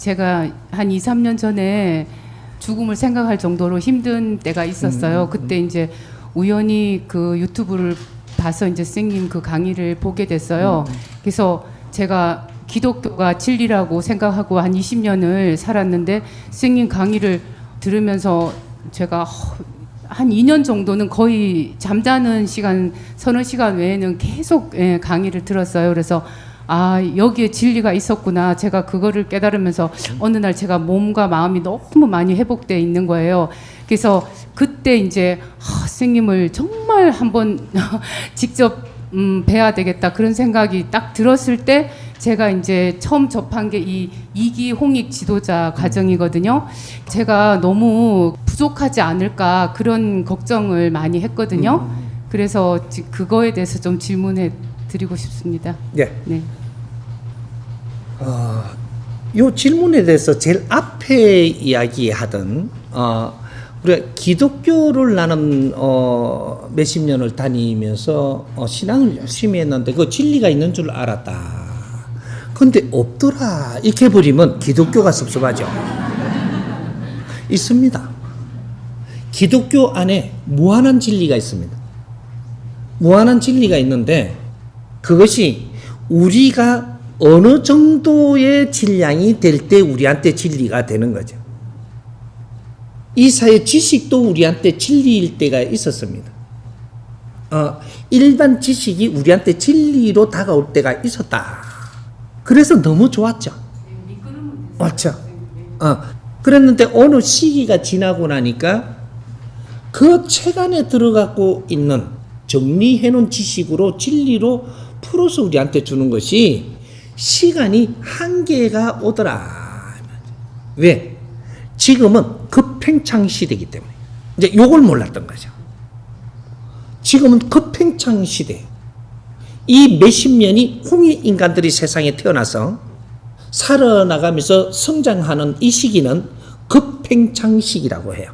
제가 한 2, 3년 전에 죽음을 생각할 정도로 힘든 때가 있었어요. 그때 이제 우연히 그 유튜브를 봐서 이제 선생님 그 강의를 보게 됐어요. 그래서 제가 기독교가 진리라고 생각하고 한 20년을 살았는데 선생님 강의를 들으면서 제가 한 2년 정도는 거의 잠자는 시간, 서너 시간 외에는 계속 강의를 들었어요. 그래서 아, 여기에 진리가 있었구나. 제가 그거를 깨달으면서 어느 날 제가 몸과 마음이 너무 많이 회복되어 있는 거예요. 그래서 그때 이제 선생님을 정말 한번 직접 뵈야 되겠다 그런 생각이 딱 들었을 때 제가 이제 처음 접한 게 이 이기 홍익 지도자 과정이거든요. 제가 너무 부족하지 않을까 그런 걱정을 많이 했거든요. 그래서 그거에 대해서 좀 질문해 드리고 싶습니다. 예. 네. 요 질문에 대해서 제일 앞에 이야기하던 우리가 기독교를 나는 몇십 년을 다니면서 신앙을 열심히 했는데 그 진리가 있는 줄 알았다. 근데 없더라. 이렇게 버리면 기독교가 섭섭하죠. 있습니다. 기독교 안에 무한한 진리가 있습니다. 무한한 진리가 있는데 그것이 우리가 어느 정도의 질량이 될 때 우리한테 진리가 되는 거죠. 이 사회 지식도 우리한테 진리일 때가 있었습니다. 일반 지식이 우리한테 진리로 다가올 때가 있었다. 그래서 너무 좋았죠. 맞죠? 그랬는데 어느 시기가 지나고 나니까 그 책 안에 들어가고 있는 정리해놓은 지식으로 진리로 풀어서 우리한테 주는 것이 시간이 한계가 오더라. 왜? 지금은 급팽창 시대이기 때문에. 이제 요걸 몰랐던 거죠. 지금은 급팽창 시대. 이 몇십 년이 홍익 인간들이 세상에 태어나서 살아나가면서 성장하는 이 시기는 급팽창 시기라고 해요.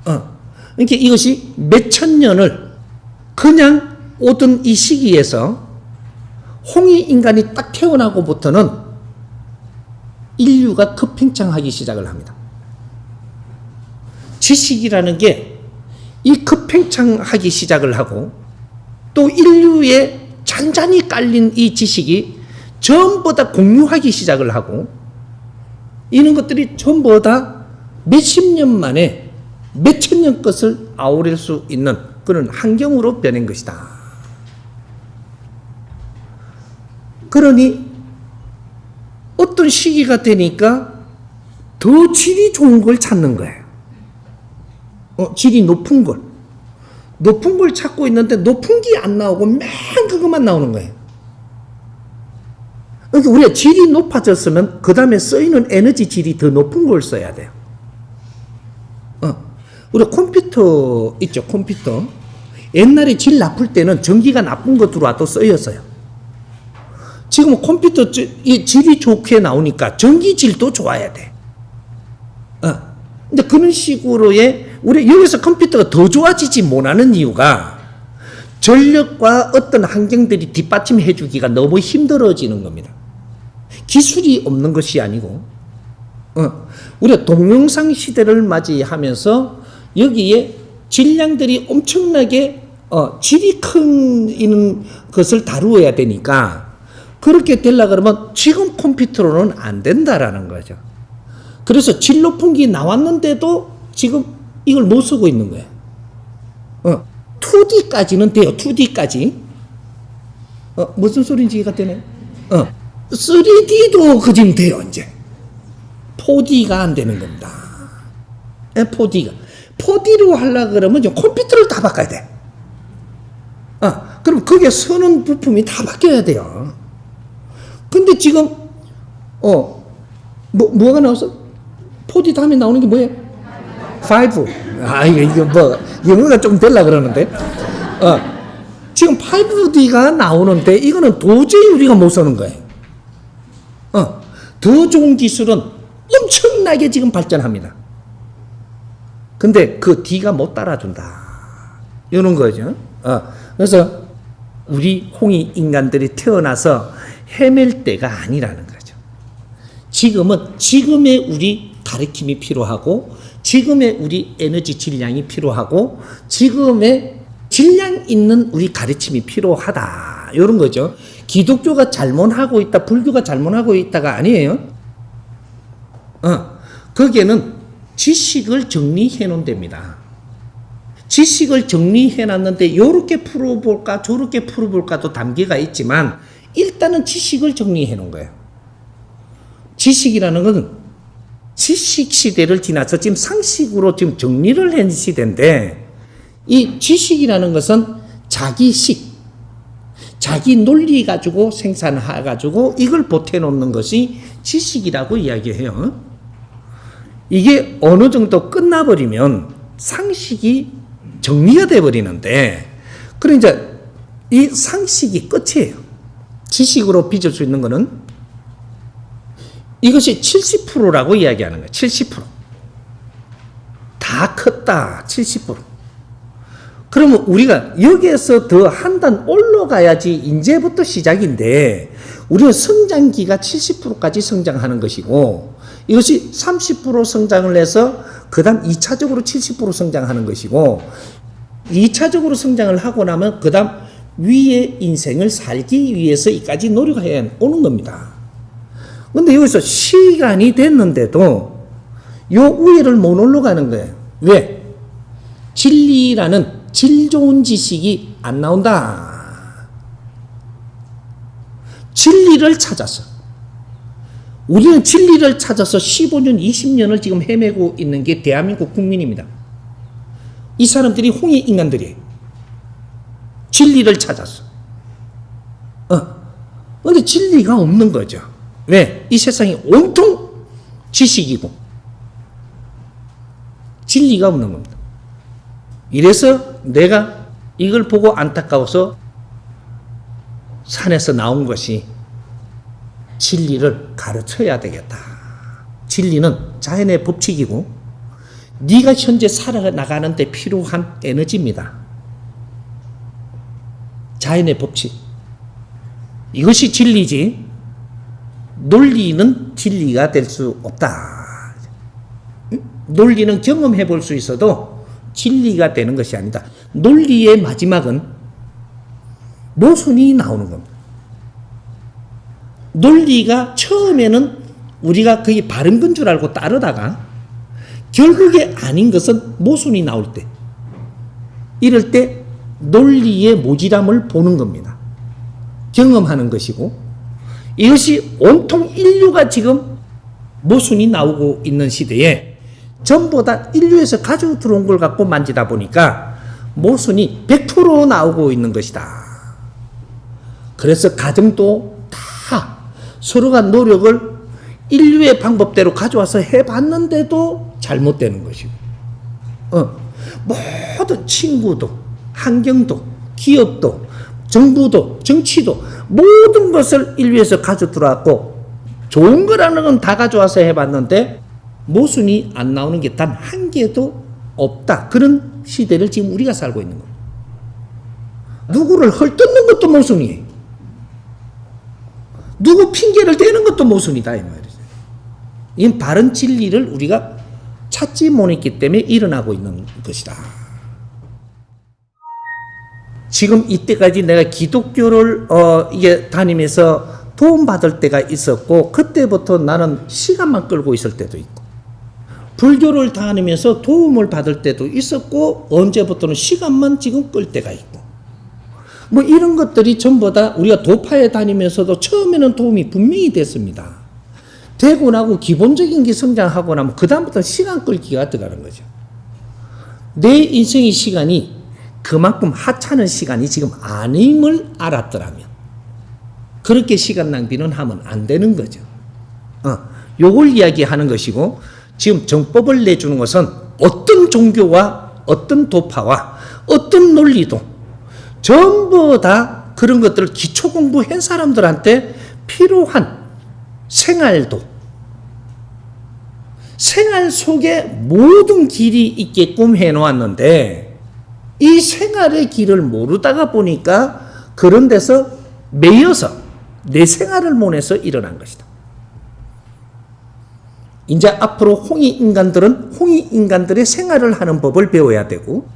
그러니까 이것이 몇천 년을 그냥 오던 이 시기에서 홍익 인간이 딱 태어나고부터는 인류가 급팽창하기 시작을 합니다. 지식이라는 게 이 급팽창하기 시작을 하고 또 인류에 잔잔히 깔린 이 지식이 전부 다 공유하기 시작을 하고 이런 것들이 전부 다 몇십 년 만에 몇천 년 것을 아우를 수 있는 그런 환경으로 변한 것이다. 그러니 어떤 시기가 되니까 더 질이 좋은 걸 찾는 거예요. 질이 높은 걸 찾고 있는데 높은 게 안 나오고 맨 그것만 나오는 거예요. 그러니까 우리가 질이 높아졌으면 그 다음에 쓰이는 에너지 질이 더 높은 걸 써야 돼요. 우리 컴퓨터 있죠, 컴퓨터. 옛날에 질 나쁠 때는 전기가 나쁜 거 들어와도 쓰였어요. 지금은 컴퓨터 이 질이 좋게 나오니까 전기질도 좋아야 돼. 근데 그런 식으로의 우리 여기서 컴퓨터가 더 좋아지지 못하는 이유가 전력과 어떤 환경들이 뒷받침해 주기가 너무 힘들어지는 겁니다. 기술이 없는 것이 아니고, 우리가 동영상 시대를 맞이하면서 여기에 질량들이 엄청나게 질이 큰 이런 것을 다루어야 되니까 그렇게 되려고 그러면 지금 컴퓨터로는 안 된다라는 거죠. 그래서 질 높은 게 나왔는데도 지금 이걸 못 쓰고 있는 거예요. 2D까지는 돼요. 2D까지. 무슨 소리인지 이해가 되네. 3D도 그지금 돼요. 이제 4D가 안 되는 겁니다. 4D로 하려고 그러면 이제 컴퓨터를 다 바꿔야 돼. 그럼 거기에 쓰는 부품이 다 바뀌어야 돼요. 근데 지금 뭐가 나왔어? 4D 다음에 나오는 게 뭐예요? 5. 이거 뭐 영어가 좀 되려고 그러는데 지금 5D가 나오는데 이거는 도저히 우리가 못 쓰는 거예요. 더 좋은 기술은 엄청나게 지금 발전합니다. 근데 그 D가 못 따라준다. 이런 거죠. 그래서 우리 홍익 인간들이 태어나서 헤맬 때가 아니라는 거죠. 지금은 지금의 우리 가르침이 필요하고 지금의 우리 에너지 질량이 필요하고 지금의 질량 있는 우리 가르침이 필요하다. 이런 거죠. 기독교가 잘못하고 있다, 불교가 잘못하고 있다가 아니에요. 거기에는 지식을 정리해 놓은 데입니다. 지식을 정리해 놨는데 요렇게 풀어볼까 저렇게 풀어볼까도 단계가 있지만 일단은 지식을 정리해 놓은 거예요. 지식이라는 것은 지식 시대를 지나서 지금 상식으로 지금 정리를 한 시대인데 이 지식이라는 것은 자기식, 자기 논리 가지고 생산해가지고 이걸 보태놓는 것이 지식이라고 이야기해요. 이게 어느 정도 끝나버리면 상식이 정리가 돼버리는데, 그럼 이제 이 상식이 끝이에요. 지식으로 빚을 수 있는 거는 이것이 70%라고 이야기하는 거예요. 70%. 다 컸다. 70%. 그러면 우리가 여기에서 더 한 단 올라가야지 이제부터 시작인데 우리는 성장기가 70%까지 성장하는 것이고 이것이 30% 성장을 해서 그 다음 2차적으로 70% 성장하는 것이고 2차적으로 성장을 하고 나면 그 다음 위의 인생을 살기 위해서 이까지 노력해야 오는 겁니다. 근데 여기서 시간이 됐는데도 요 위를 못 올라가는 거예요. 왜? 진리라는 질 좋은 지식이 안 나온다. 진리를 찾아서 우리는 진리를 찾아서 15년, 20년을 지금 헤매고 있는 게 대한민국 국민입니다. 이 사람들이 홍해 인간들이에요. 진리를 찾아서. 근데 진리가 없는 거죠. 왜? 이 세상이 온통 지식이고 진리가 없는 겁니다. 이래서 내가 이걸 보고 안타까워서 산에서 나온 것이 진리를 가르쳐야 되겠다. 진리는 자연의 법칙이고 네가 현재 살아나가는 데 필요한 에너지입니다. 자연의 법칙. 이것이 진리지 논리는 진리가 될 수 없다. 논리는 경험해 볼 수 있어도 진리가 되는 것이 아니다. 논리의 마지막은 모순이 나오는 겁니다. 논리가 처음에는 우리가 그게 바른 건 줄 알고 따르다가 결국에 아닌 것은 모순이 나올 때, 이럴 때 논리의 모질함을 보는 겁니다. 경험하는 것이고 이것이 온통 인류가 지금 모순이 나오고 있는 시대에 전부 다 인류에서 가지고 들어온 걸 갖고 만지다 보니까 모순이 100% 나오고 있는 것이다. 그래서 가정도 다 서로가 노력을 인류의 방법대로 가져와서 해봤는데도 잘못되는 것이고, 모든 친구도, 환경도, 기업도, 정부도, 정치도 모든 것을 인류에서 가져 들어왔고 좋은 거라는 건 다 가져와서 해봤는데 모순이 안 나오는 게 단 한 개도 없다. 그런 시대를 지금 우리가 살고 있는 겁니다. 누구를 헐뜯는 것도 모순이에요. 누구 핑계를 대는 것도 모순이다 이 말이죠. 이 바른 진리를 우리가 찾지 못했기 때문에 일어나고 있는 것이다. 지금 이때까지 내가 기독교를 이게 다니면서 도움받을 때가 있었고 그때부터 나는 시간만 끌고 있을 때도 있고 불교를 다니면서 도움을 받을 때도 있었고 언제부터는 시간만 지금 끌 때가 있고 뭐 이런 것들이 전부 다 우리가 도파에 다니면서도 처음에는 도움이 분명히 됐습니다. 되고 나고 기본적인 게 성장하고 나면 그 다음부터 시간 끌기가 들어가는 거죠. 내 인생의 시간이 그만큼 하찮은 시간이 지금 아님을 알았더라면 그렇게 시간 낭비는 하면 안 되는 거죠. 요걸 이야기하는 것이고 지금 정법을 내주는 것은 어떤 종교와 어떤 도파와 어떤 논리도 전부 다 그런 것들을 기초 공부한 사람들한테 필요한 생활도 생활 속에 모든 길이 있게끔 해놓았는데 이 생활의 길을 모르다가 보니까 그런 데서 매여서 내 생활을 못해서 일어난 것이다. 이제 앞으로 홍익인간들은 홍익인간들의 생활을 하는 법을 배워야 되고,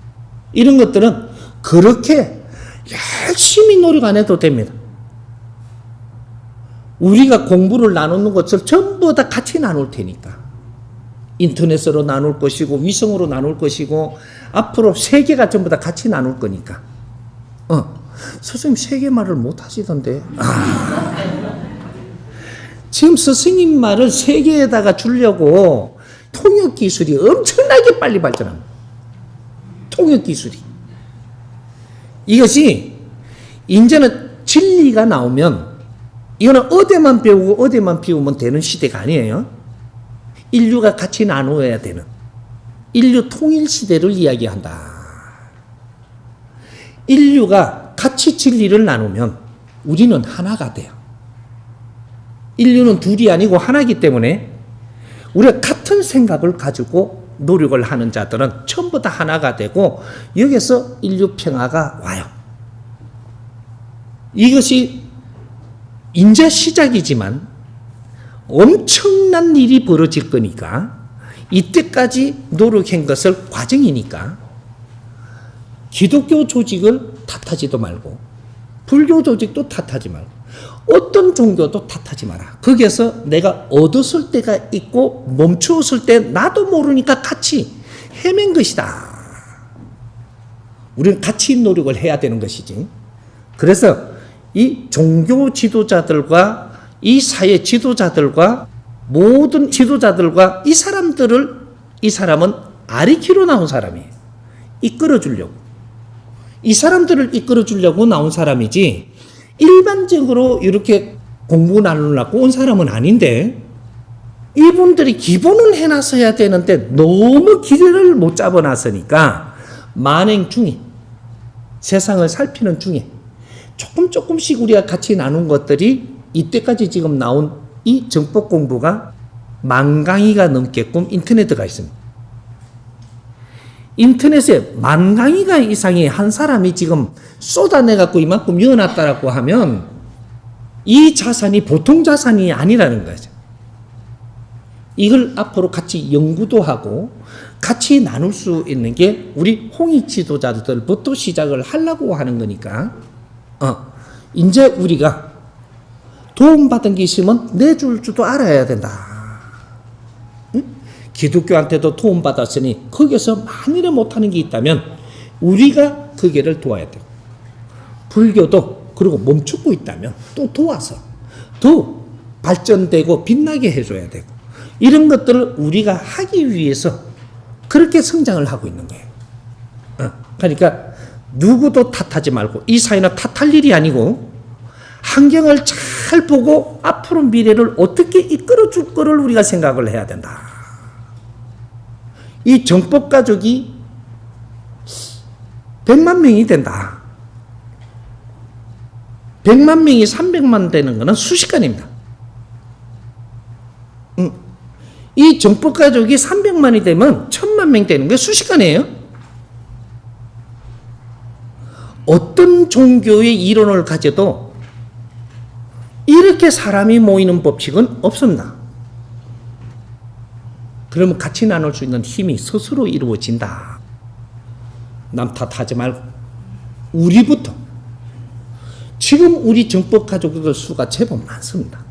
이런 것들은 그렇게 열심히 노력 안 해도 됩니다. 우리가 공부를 나누는 것을 전부 다 같이 나눌 테니까. 인터넷으로 나눌 것이고, 위성으로 나눌 것이고, 앞으로 세계가 전부 다 같이 나눌 거니까. 스승님 세계 말을 못 하시던데. 지금 스승님 말을 세계에다가 주려고 통역 기술이 엄청나게 빨리 발전합니다. 통역 기술이. 이것이 이제는 진리가 나오면 이거는 어디만 배우고 어디만 비우면 되는 시대가 아니에요. 인류가 같이 나누어야 되는 인류 통일 시대를 이야기한다. 인류가 같이 진리를 나누면 우리는 하나가 돼요. 인류는 둘이 아니고 하나이기 때문에 우리가 같은 생각을 가지고 노력을 하는 자들은 전부 다 하나가 되고 여기서 인류 평화가 와요. 이것이 이제 시작이지만 엄청난 일이 벌어질 거니까 이때까지 노력한 것을 과정이니까 기독교 조직을 탓하지도 말고 불교 조직도 탓하지 말고 어떤 종교도 탓하지 마라. 거기에서 내가 얻었을 때가 있고 멈추었을 때 나도 모르니까 같이 헤맨 것이다. 우리는 같이 노력을 해야 되는 것이지. 그래서 이 종교 지도자들과 이 사회 지도자들과 모든 지도자들과 이 사람은 아리키로 나온 사람이에요. 이끌어주려고. 이 사람들을 이끌어주려고 나온 사람이지 일반적으로 이렇게 공부 나누려고 온 사람은 아닌데 이분들이 기본은 해놨어야 되는데 너무 기회를 못 잡아놨으니까 만행 중에 세상을 살피는 중에 조금씩 우리가 같이 나눈 것들이 이때까지 지금 나온 이 정법 공부가 10,000강의가 넘게끔 인터넷에 있습니다. 인터넷에 10,000강의가 이상이 한 사람이 지금 쏟아내갖고 이만큼 여놨다라고 하면 이 자산이 보통 자산이 아니라는 거죠. 이걸 앞으로 같이 연구도 하고 같이 나눌 수 있는 게 우리 홍익 지도자들부터 시작을 하려고 하는 거니까 이제 우리가 도움받은 게 있으면 내줄 줄도 알아야 된다. 응? 기독교한테도 도움받았으니 거기서 만일에 못하는 게 있다면 우리가 그 길을 도와야 돼요. 불교도 그리고 멈추고 있다면 또 도와서 더 발전되고 빛나게 해줘야 되고 이런 것들을 우리가 하기 위해서 그렇게 성장을 하고 있는 거예요. 그러니까 누구도 탓하지 말고 이 사회는 탓할 일이 아니고 환경을 잘 보고 앞으로 미래를 어떻게 이끌어 줄 거를 우리가 생각을 해야 된다. 이 정법 가족이 100만 명이 된다. 100만 명이 300만 되는 것은 수시간입니다. 이 정법 가족이 300만이 되면 1000만 명 되는 게 수시간이에요. 어떤 종교의 이론을 가져도 이렇게 사람이 모이는 법칙은 없습니다. 그러면 같이 나눌 수 있는 힘이 스스로 이루어진다. 남 탓하지 말고 우리부터. 지금 우리 정법 가족들 수가 제법 많습니다.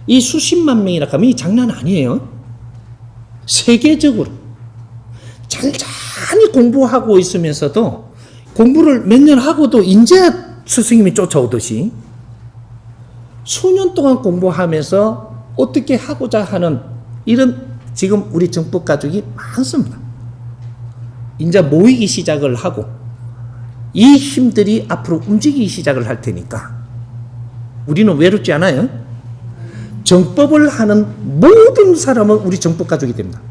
이 수십만 명이라 하면 이 장난 아니에요. 세계적으로 찬찬히 공부하고 있으면서도 공부를 몇 년 하고도 이제 스승님이 쫓아오듯이 수년 동안 공부하면서 어떻게 하고자 하는 이런 지금 우리 정법 가족이 많습니다. 이제 모이기 시작을 하고 이 힘들이 앞으로 움직이기 시작을 할 테니까 우리는 외롭지 않아요. 정법을 하는 모든 사람은 우리 정법 가족이 됩니다.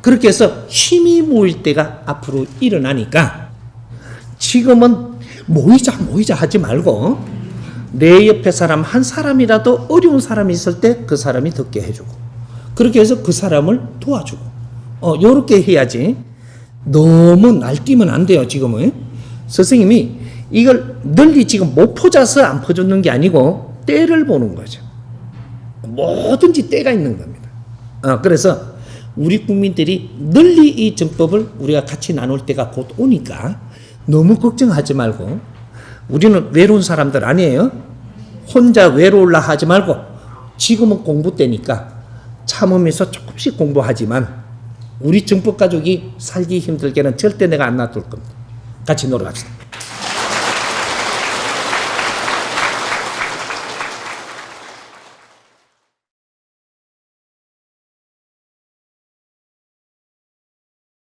그렇게 해서 힘이 모일 때가 앞으로 일어나니까 지금은 모이자 하지 말고 내 옆에 사람 한 사람이라도 어려운 사람이 있을 때 그 사람이 듣게 해주고 그렇게 해서 그 사람을 도와주고 요렇게 해야지 너무 날뛰면 안 돼요. 지금은 스승님이 이걸 널리 지금 못 퍼져서 안 퍼줬는 게 아니고 때를 보는 거죠. 뭐든지 때가 있는 겁니다. 그래서 우리 국민들이 널리 이 정법을 우리가 같이 나눌 때가 곧 오니까 너무 걱정하지 말고, 우리는 외로운 사람들 아니에요. 혼자 외로울라 하지 말고, 지금은 공부 때니까 참으면서 조금씩 공부하지만 우리 정법 가족이 살기 힘들게는 절대 내가 안 놔둘 겁니다. 같이 놀아갑시다.